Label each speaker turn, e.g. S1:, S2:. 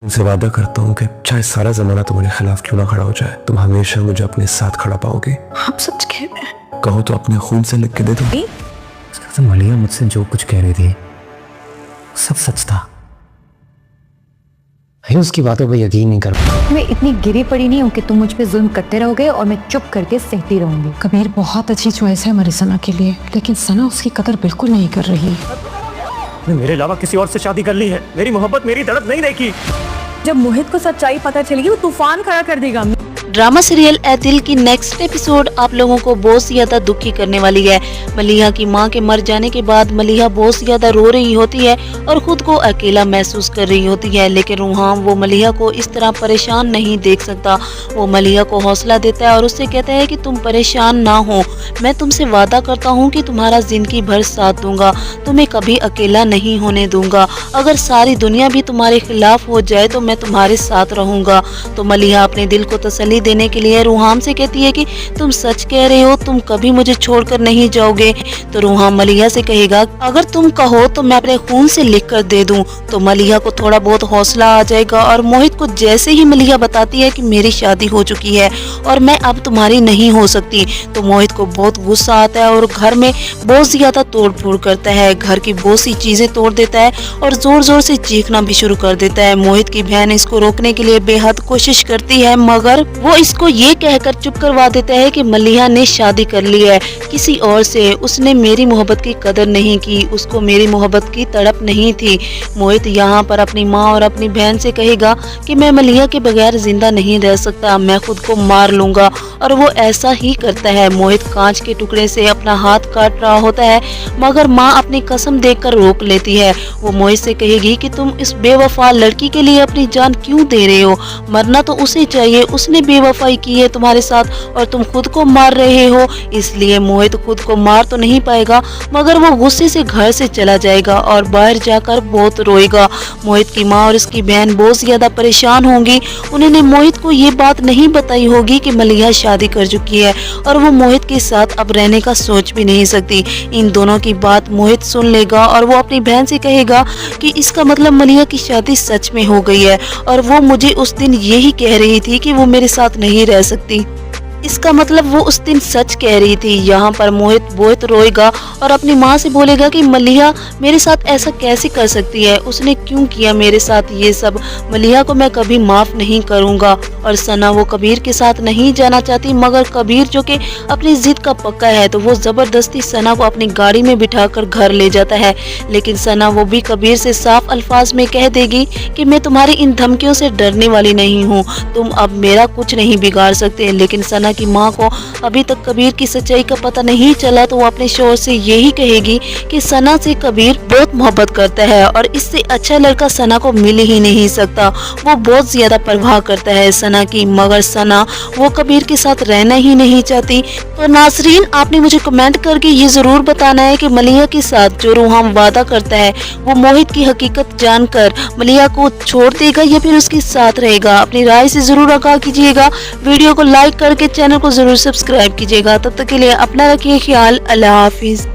S1: तुमसे वादा करता हूँ कि चाहे सारा जमाना तुम्हारे खिलाफ क्यों ना खड़ा हो जाए, तुम हमेशा मुझे अपने साथ खड़ा पाओगे।
S2: आप सच कह रहे हैं?
S1: कहो तो अपने खून से लिख के दे दो।
S3: तो मलिया मुझसे जो कुछ कह रही थी सब सच था। मैं उसकी बातों पे यकीन नहीं कर पाया।
S4: मैं इतनी गिरी पड़ी नहीं हूँ कि तुम मुझ पे जुल्म करते रहोगे और मैं चुप करके सहती रहूंगी।
S2: कबीर बहुत अच्छी चॉइस है हमारी सना के लिए, लेकिन सना उसकी कदर बिल्कुल नहीं कर रही।
S5: ने मेरे अलावा किसी और से शादी कर ली है। मेरी मोहब्बत मेरी तड़प नहीं देखी।
S6: जब मोहित को सच्चाई पता चलेगी वो तूफान खड़ा कर देगा।
S7: ड्रामा सीरियल ए दिल की नेक्स्ट एपिसोड आप लोगों को बहुत ज्यादा दुखी करने वाली है। मलिहा की मां के मर जाने के बाद मलिहा बहुत ज्यादा रो रही होती है और खुद को अकेला महसूस कर रही होती है, लेकिन रूहान वो मलिहा को इस तरह परेशान नहीं देख सकता। वो मलिहा को हौसला देता है और उससे कहता है कि तुम परेशान ना हो, मैं तुमसे वादा करता हूँ कि तुम्हारा जिंदगी भर साथ दूंगा, तुम्हें कभी अकेला नहीं होने दूंगा। अगर सारी दुनिया भी तुम्हारे खिलाफ हो जाए तो मैं तुम्हारे साथ रहूंगा। तो मलिहा अपने दिल को तसल्ली देने के लिए रूहान से कहती है कि तुम सच कह रहे हो, तुम कभी मुझे छोड़कर नहीं जाओगे। तो रूहान मलिहा से कहेगा अगर तुम कहो तो मैं अपने खून से लिख कर दे दूं। तो मलिहा को थोड़ा बहुत हौसला आ जाएगा और मोहित को जैसे ही मलिहा बताती है कि मेरी शादी हो चुकी है और मैं अब तुम्हारी नहीं हो सकती, तो मोहित को बहुत गुस्सा आता है और घर में बहुत ज्यादा तोड़ फोड़ करता है। घर की बहुत सी चीजें तोड़ देता है और जोर जोर से चीखना भी शुरू कर देता है। मोहित की बहन इसको रोकने के लिए बेहद कोशिश करती है, मगर वो इसको ये कहकर चुप करवा देता है कि मलिहा ने शादी कर ली है किसी और से, उसने मेरी मोहब्बत की कदर नहीं की, उसको मेरी मोहब्बत की तड़प नहीं थी। मोहित यहाँ पर अपनी माँ और अपनी बहन से कहेगा कि मैं मलिहा के बगैर जिंदा नहीं रह सकता, मैं खुद को मार लूंगा, और वो ऐसा ही करता है। मोहित कांच के टुकड़े से अपना हाथ काट रहा होता है, मगर माँ अपनी कसम देकर रोक लेती है। वो मोहित से कहेगी कि तुम इस बेवफा लड़की के लिए अपनी जान क्यों दे रहे हो, मरना तो उसे चाहिए, उसने बेवफाई की है तुम्हारे साथ और तुम खुद को मार रहे हो। इसलिए मोहित खुद को मार तो नहीं पाएगा, मगर वो गुस्से से घर से चला जाएगा और बाहर जाकर बहुत रोएगा। मोहित की माँ और उसकी बहन बहुत ज्यादा परेशान होंगी। उन्होंने मोहित को ये बात नहीं बताई होगी कि मलिहा शादी कर चुकी है और वो मोहित के साथ अब रहने का सोच भी नहीं सकती। इन दोनों की बात मोहित सुन लेगा और वो अपनी बहन से कहेगा कि इसका मतलब मलिहा की शादी सच में हो गई है और वो मुझे उस दिन यही कह रही थी कि वो मेरे साथ नहीं रह सकती। इसका मतलब वो उस दिन सच कह रही थी। यहाँ पर मोहित बहुत रोएगा और अपनी माँ से बोलेगा कि मलिहा मेरे साथ ऐसा कैसे कर सकती है, उसने क्यों किया मेरे साथ ये सब, मलिहा को मैं कभी माफ नहीं करूँगा। और सना वो कबीर के साथ नहीं जाना चाहती, मगर कबीर जो कि अपनी जिद का पक्का है तो वो जबरदस्ती सना को अपनी गाड़ी में बिठाकर घर ले जाता है। लेकिन सना वो भी कबीर से साफ अल्फाज में कह देगी कि मैं तुम्हारी इन धमकियों से डरने वाली नहीं हूँ, तुम अब मेरा कुछ नहीं बिगाड़ सकते। लेकिन सना की माँ को अभी तक कबीर की सच्चाई का पता नहीं चला, तो वो अपने शोहर से यही कहेगी कि सना से कबीर बहुत मोहब्बत करता है और इससे अच्छा लड़का सना को मिल ही नहीं सकता। वो बहुत ज्यादा परवाह करता है सना की, मगर सना वो कबीर के साथ रहना ही नहीं चाहती। तो नाजरीन, आपने मुझे कमेंट करके ये जरूर बताना है कि मलिहा के साथ जो रूहान वादा करता है वो मोहित की हकीकत जानकर मलिहा को छोड़ देगा या फिर उसके साथ रहेगा। अपनी राय से जरूर आगाह कीजिएगा। वीडियो को लाइक करके चैनल को जरूर सब्सक्राइब कीजिएगा। तब तक के लिए अपना रखिए ख्याल। अल्लाह हाफिज।